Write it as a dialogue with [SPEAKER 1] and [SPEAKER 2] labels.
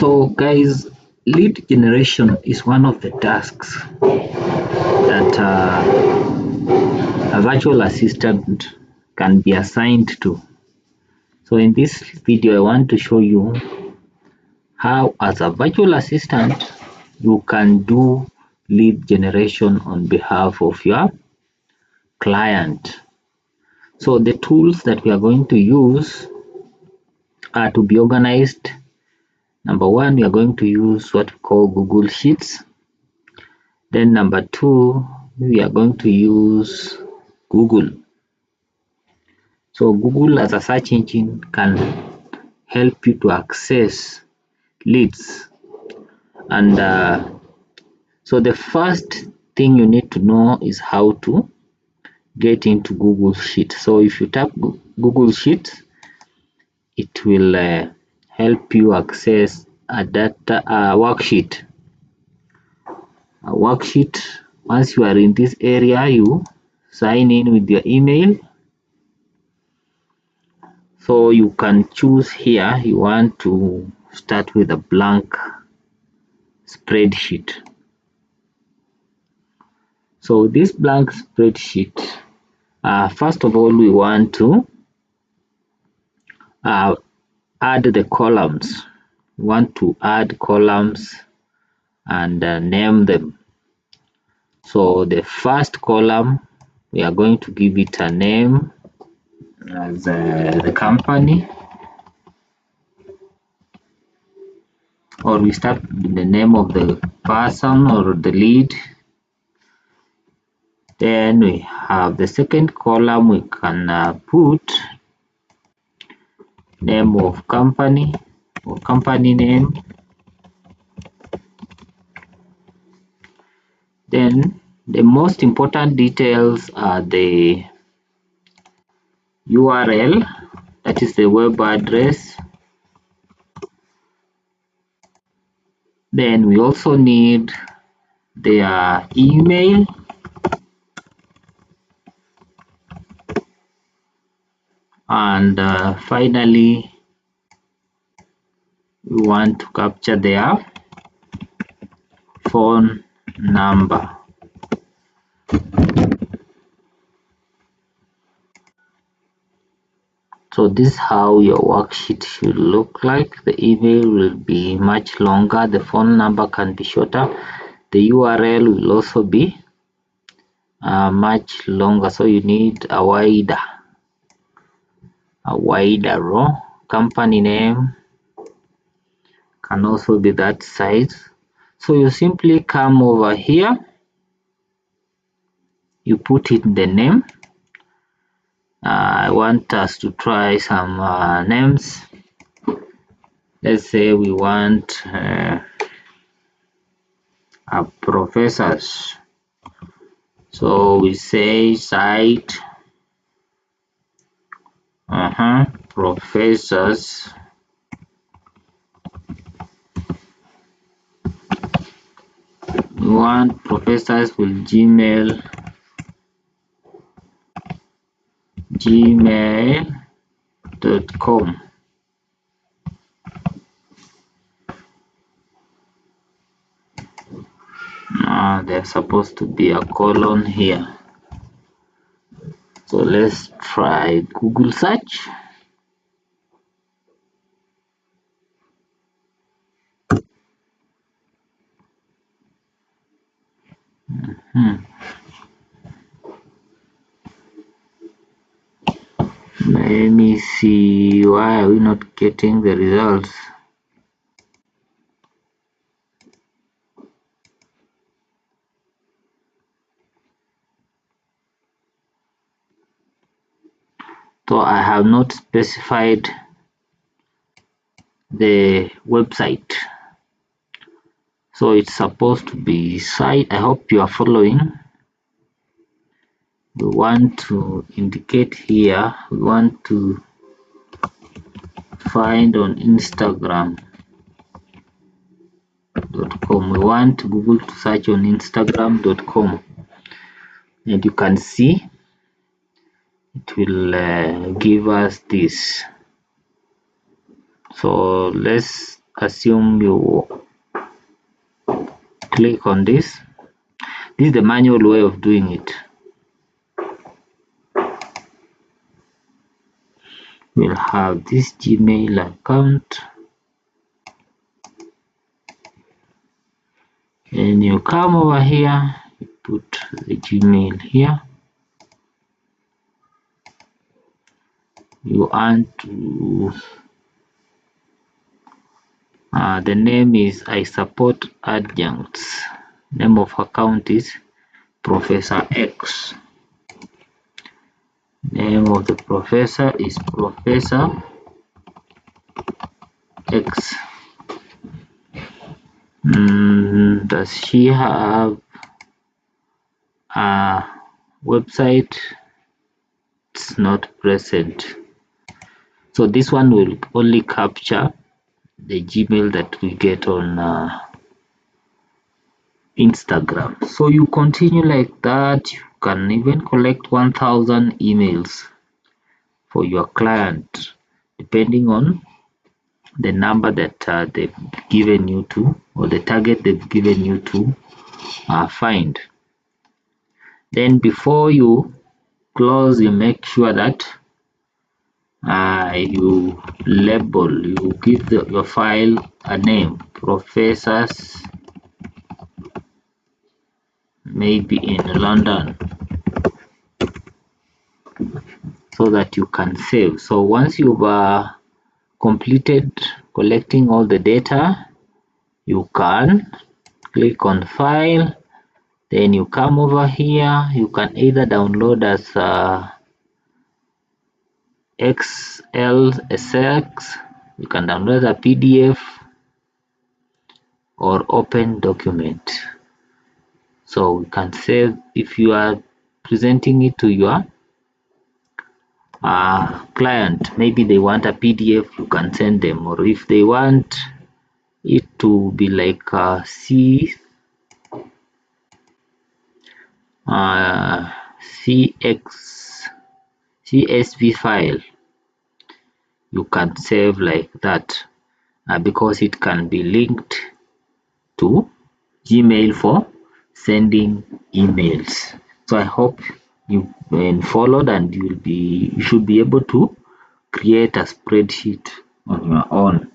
[SPEAKER 1] So guys, lead generation is one of the tasks that a virtual assistant can be assigned to. So in this video I want to show you how, as a virtual assistant, you can do lead generation on behalf of your client. So the tools that we are going to use are to be organized. Number one, we are going to use what we call Google Sheets. Then number two, we are going to use Google. So Google as a search engine can help you to access leads. And so the first thing you need to know is how to get into Google Sheets. So if you tap Google Sheets, it will help you access a worksheet. A worksheet. Once you are in this area, you sign in with your email. So you can choose here, you want to start with a blank spreadsheet. So this blank spreadsheet, first of all, we want to add the columns. We want to add columns and name them. So the first column, we are going to give it a name as the company, or we start with the name of the person or the lead. Then we have the second column, we can put name of company or company name. Then the most important details are the URL, that is the web address. Then we also need their email, and finally we want to capture their phone number. So this is how your worksheet should look like. The email will be much longer, the phone number can be shorter, the URL will also be much longer, so you need a wider row. Company name can also be that size. So you simply come over here, you put in the name. I want us to try some names. Let's say we want professors. So we say site professors. We want professors with gmail.com. There's supposed to be a colon here. So let's try Google search. Let me see, why are we not getting the results? So I have not specified the website, so it's supposed to be site. I hope you are following. We want to indicate here, we want to find on Instagram.com. we want Google to search on Instagram.com, and you can see it will give us this. So let's assume you click on this. This is the manual way of doing it. We'll have this Gmail account, and you come over here, you put the Gmail here. You want to the name is I support adjuncts. Name of account is Professor X. Name of the professor is Professor X. Does she have a website? It's not present. So this one will only capture the Gmail that we get on Instagram. So you continue like that. You can even collect 1,000 emails for your client, depending on the number that they've given you to, or the target they've given you to find. Then before you close, you make sure that you label, you give your file a name, Professors maybe in London, so that you can save. So once you've completed collecting all the data, you can click on file, then you come over here. You can either download as XLSX, you can download a PDF or open document. So we can save. If you are presenting it to your client, maybe they want a PDF, you can send them, or if they want it to be like a CSV file, you can save like that, because it can be linked to Gmail for sending emails. So I hope you followed, and you should be able to create a spreadsheet on your own.